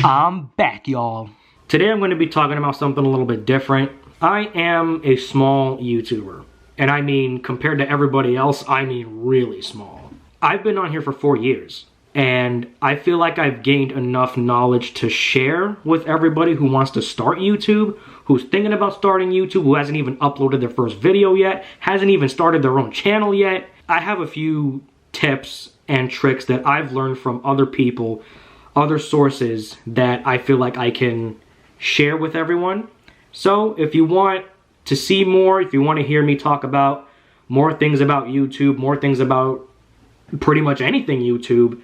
I'm back, y'all. Today I'm going to be talking about something a little bit different. I am a small YouTuber. And I mean, compared to everybody else, I mean really small. I've been on here for 4 years. And I feel like I've gained enough knowledge to share with everybody who wants to start YouTube, who's thinking about starting YouTube, who hasn't even uploaded their first video yet, hasn't even started their own channel yet. I have a few tips and tricks that I've learned from other people, other sources that I feel like I can share with everyone. So if you want to see more, if you want to hear me talk about more things about YouTube, more things about pretty much anything YouTube,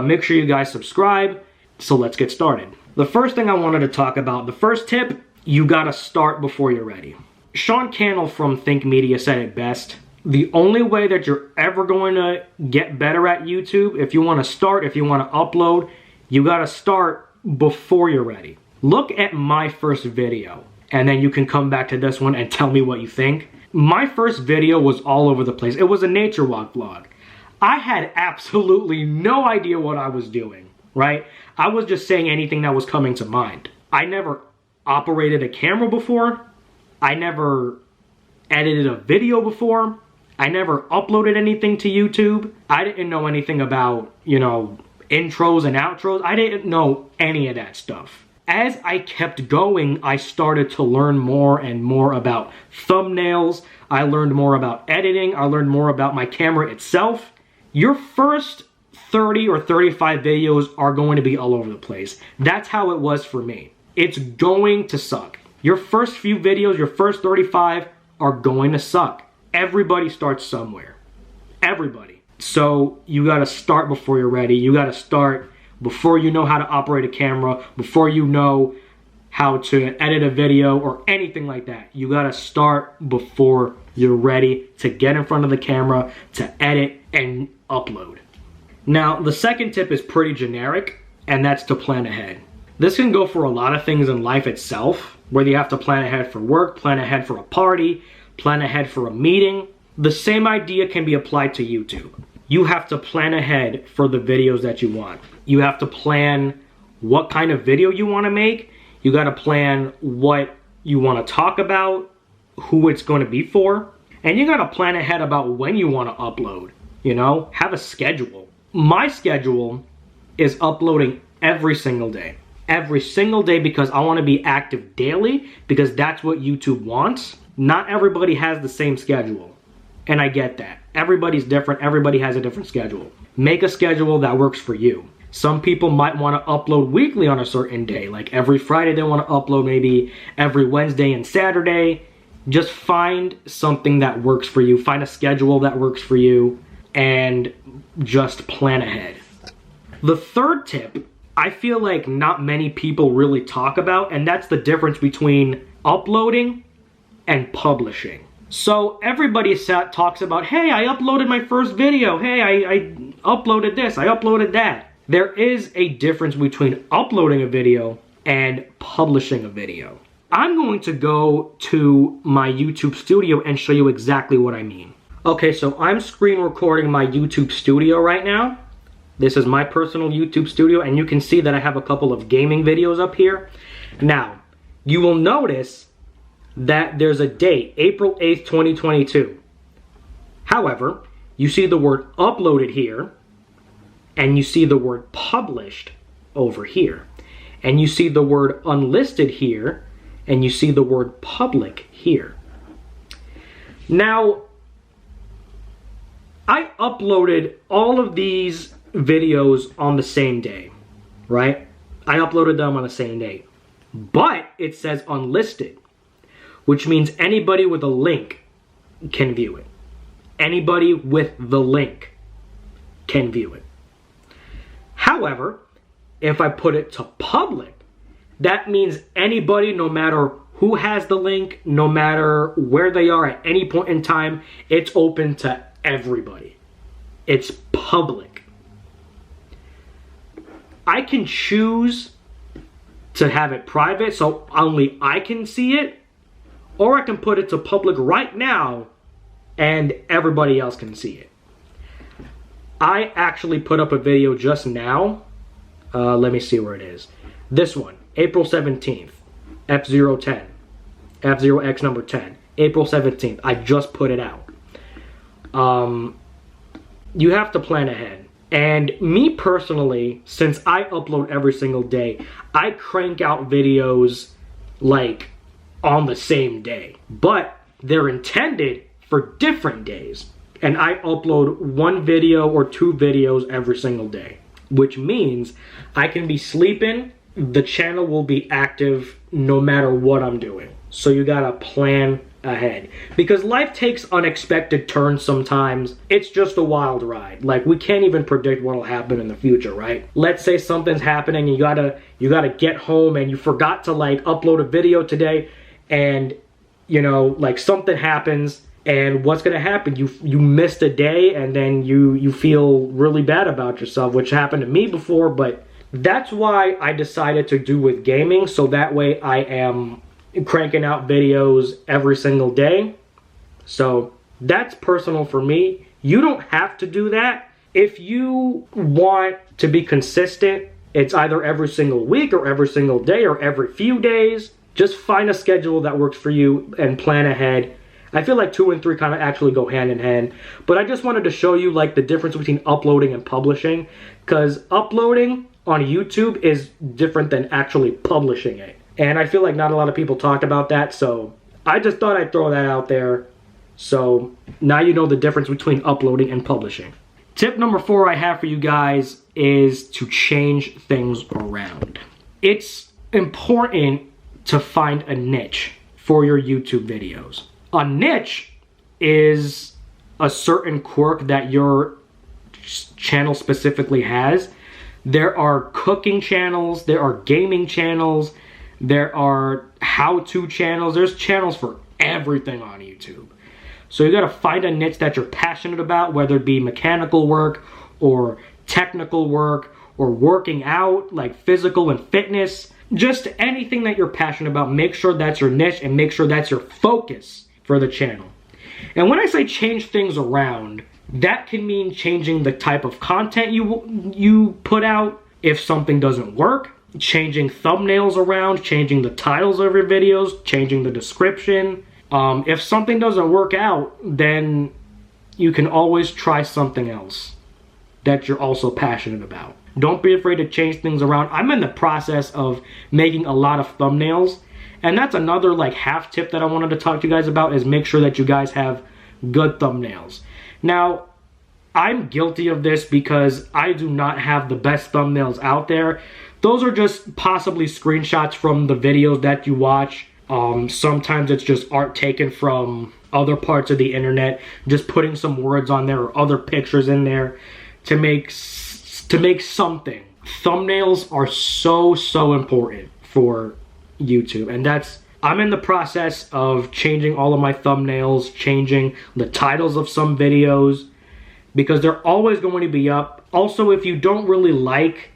make sure you guys subscribe. So let's get started. The first thing I wanted to talk about, the first tip, you gotta start before you're ready. Sean Cannell from Think Media said it best. The only way that you're ever going to get better at YouTube, if you want to start, if you want to upload, you gotta start before you're ready. Look at my first video, and then you can come back to this one and tell me what you think. My first video was all over the place. It was a nature walk vlog. I had absolutely no idea what I was doing, right? I was just saying anything that was coming to mind. I never operated a camera before. I never edited a video before. I never uploaded anything to YouTube. I didn't know anything about, intros and outros. I didn't know any of that stuff. As I kept going, I started to learn more and more about thumbnails. I learned more about editing. I learned more about my camera itself. Your first 30 or 35 videos are going to be all over the place. That's how it was for me. It's going to suck. Your first few videos, your first 35 are going to suck. Everybody starts somewhere. Everybody. So you gotta start before you're ready. You gotta start before you know how to operate a camera, before you know how to edit a video or anything like that. You gotta start before you're ready to get in front of the camera, to edit and upload. Now, the second tip is pretty generic, and that's to plan ahead. This can go for a lot of things in life itself, whether you have to plan ahead for work, plan ahead for a party, plan ahead for a meeting. The same idea can be applied to YouTube. You have to plan ahead for the videos that you want. You have to plan what kind of video you want to make. You got to plan what you want to talk about, who it's going to be for. And you got to plan ahead about when you want to upload. Have a schedule. My schedule is uploading every single day. Every single day, because I want to be active daily, because that's what YouTube wants. Not everybody has the same schedule, and I get that. Everybody's different. Everybody has a different schedule. Make a schedule that works for you. Some people might want to upload weekly on a certain day, like every Friday they want to upload, maybe every Wednesday and Saturday. Just find something that works for you. Find a schedule that works for you, and just plan ahead. The third tip, I feel like not many people really talk about, and that's the difference between uploading and publishing. So everybody talks about, hey, I uploaded my first video. Hey, I uploaded this, I uploaded that. There is a difference between uploading a video and publishing a video. I'm going to go to my YouTube studio and show you exactly what I mean. Okay, so I'm screen recording my YouTube studio right now. This is my personal YouTube studio, and you can see that I have a couple of gaming videos up here. Now, you will notice that there's a date, April 8th, 2022. However, you see the word uploaded here, and you see the word published over here. And you see the word unlisted here, and you see the word public here. Now, I uploaded all of these videos on the same day, right? I uploaded them on the same day. But it says unlisted, which means anybody with a link can view it. Anybody with the link can view it. However, if I put it to public, that means anybody, no matter who has the link, no matter where they are at any point in time, it's open to everybody. It's public. I can choose to have it private so only I can see it, or I can put it to public right now and everybody else can see it. I actually put up a video just now. Let me see where it is. This one, April 17th, F010, F0X number 10, April 17th. I just put it out. You have to plan ahead. And me personally, since I upload every single day, I crank out videos like on the same day. But they're intended for different days. And I upload 1 video or 2 videos every single day. Which means I can be sleeping, the channel will be active no matter what I'm doing. So you gotta plan ahead. Because life takes unexpected turns sometimes. It's just a wild ride. Like, we can't even predict what'll happen in the future, right? Let's say something's happening and you gotta get home and you forgot to like upload a video today, and you know, like something happens, and what's gonna happen? You missed a day, and then you feel really bad about yourself, which happened to me before. But that's why I decided to do with gaming, so that way I am cranking out videos every single day. So that's personal for me. You don't have to do that. If you want to be consistent, it's either every single week or every single day or every few days. Just find a schedule that works for you and plan ahead. I feel like 2 and 3 kind of actually go hand in hand. But I just wanted to show you like the difference between uploading and publishing, because uploading on YouTube is different than actually publishing it. And I feel like not a lot of people talked about that, so I just thought I'd throw that out there. So now you know the difference between uploading and publishing. Tip number 4 I have for you guys is to change things around. It's important to find a niche for your YouTube videos. A niche is a certain quirk that your channel specifically has. There are cooking channels, there are gaming channels, there are how-to channels. There's channels for everything on YouTube. So you gotta find a niche that you're passionate about, whether it be mechanical work or technical work or working out, like physical and fitness. Just anything that you're passionate about, make sure that's your niche and make sure that's your focus for the channel. And when I say change things around, that can mean changing the type of content you put out if something doesn't work, changing thumbnails around, changing the titles of your videos, changing the description. If something doesn't work out, then you can always try something else that you're also passionate about. Don't be afraid to change things around. I'm in the process of making a lot of thumbnails, and that's another like half tip that I wanted to talk to you guys about, is make sure that you guys have good thumbnails. Now, I'm guilty of this because I do not have the best thumbnails out there. Those are just possibly screenshots from the videos that you watch. Sometimes it's just art taken from other parts of the internet, just putting some words on there or other pictures in there to make something. Thumbnails are so important for YouTube, and I'm in the process of changing all of my thumbnails, changing the titles of some videos, because they're always going to be up. Also, if you don't really like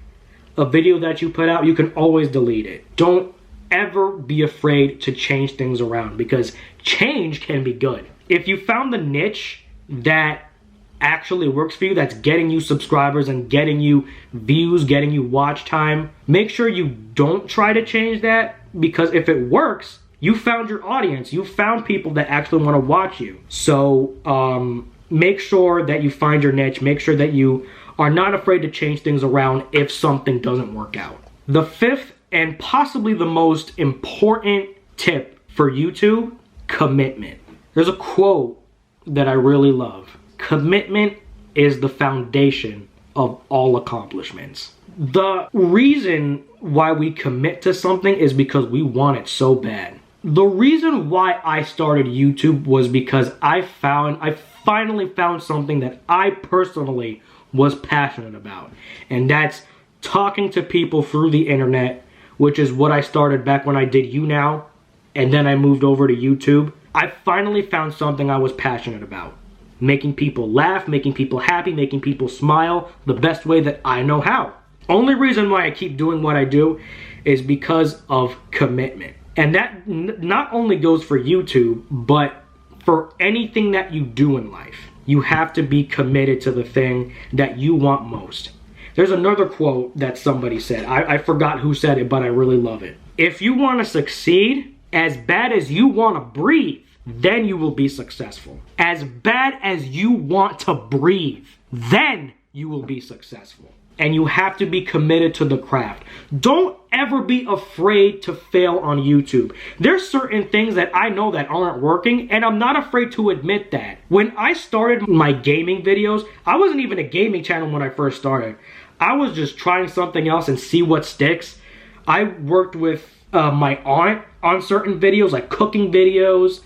a video that you put out, you can always delete it. Don't ever be afraid to change things around, because change can be good. If you found the niche that actually works for you, that's getting you subscribers and getting you views, getting you watch time, make sure you don't try to change that, because if it works, you found your audience. You found people that actually want to watch you. So make sure that you find your niche. Make sure that you are not afraid to change things around if something doesn't work out. The 5th and possibly the most important tip for YouTube: commitment. There's a quote that I really love. Commitment is the foundation of all accomplishments. The reason why we commit to something is because we want it so bad. The reason why I started YouTube was because I finally found something that I personally was passionate about. And that's talking to people through the internet, which is what I started back when I did YouNow, and then I moved over to YouTube. I finally found something I was passionate about. Making people laugh, making people happy, making people smile the best way that I know how. Only reason why I keep doing what I do is because of commitment. And that not only goes for YouTube, but for anything that you do in life. You have to be committed to the thing that you want most. There's another quote that somebody said. I forgot who said it, but I really love it. If you want to succeed as bad as you want to breathe, then you will be successful. As bad as you want to breathe, then you will be successful. And you have to be committed to the craft. Don't ever be afraid to fail on YouTube. There's certain things that I know that aren't working, and I'm not afraid to admit that. When I started my gaming videos, I wasn't even a gaming channel when I first started. I was just trying something else and see what sticks. I worked with my aunt on certain videos, like cooking videos,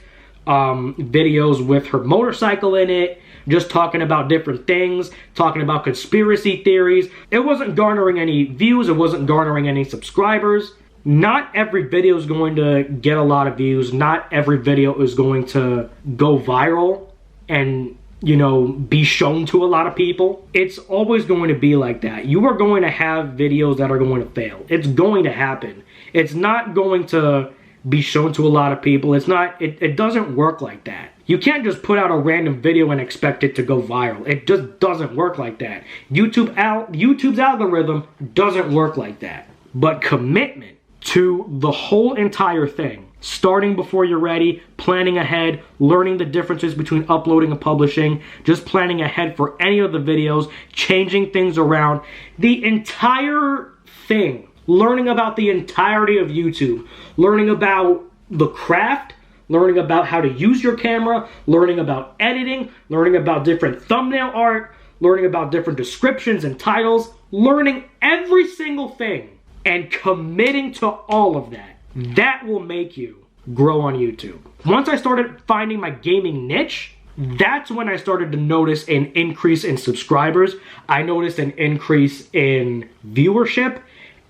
videos with her motorcycle in it, just talking about different things, talking about conspiracy theories. It wasn't garnering any views, it wasn't garnering any subscribers. Not every video is going to get a lot of views. Not every video is going to go viral and, you know, be shown to a lot of people. It's always going to be like that. You are going to have videos that are going to fail. It's going to happen. It's not going to be shown to a lot of people. It doesn't work like that. You can't just put out a random video and expect it to go viral. It just doesn't work like that. YouTube's algorithm doesn't work like that. But commitment to the whole entire thing, starting before you're ready, planning ahead, learning the differences between uploading and publishing, just planning ahead for any of the videos, changing things around, the entire thing, learning about the entirety of YouTube, learning about the craft, learning about how to use your camera, learning about editing, learning about different thumbnail art, learning about different descriptions and titles, learning every single thing and committing to all of that. That will make you grow on YouTube. Once I started finding my gaming niche, that's when I started to notice an increase in subscribers. I noticed an increase in viewership,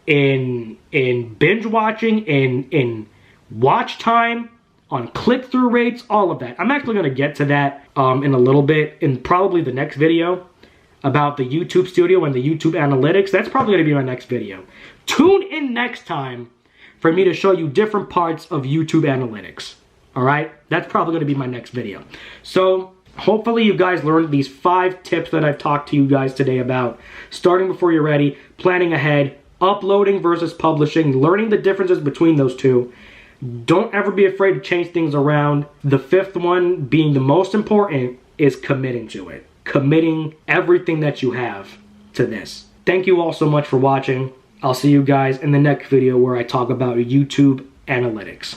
in binge watching, in watch time, on click-through rates, all of that. I'm actually going to get to that in a little bit, in probably the next video, about the YouTube Studio and the YouTube Analytics. That's probably going to be my next video. Tune in next time for me to show you different parts of YouTube Analytics. Alright? That's probably going to be my next video. So, hopefully you guys learned these 5 tips that I've talked to you guys today about. Starting before you're ready, planning ahead, uploading versus publishing, learning the differences between those two. Don't ever be afraid to change things around. The 5th one, being the most important, is committing to it. Committing everything that you have to this. Thank you all so much for watching. I'll see you guys in the next video where I talk about YouTube Analytics.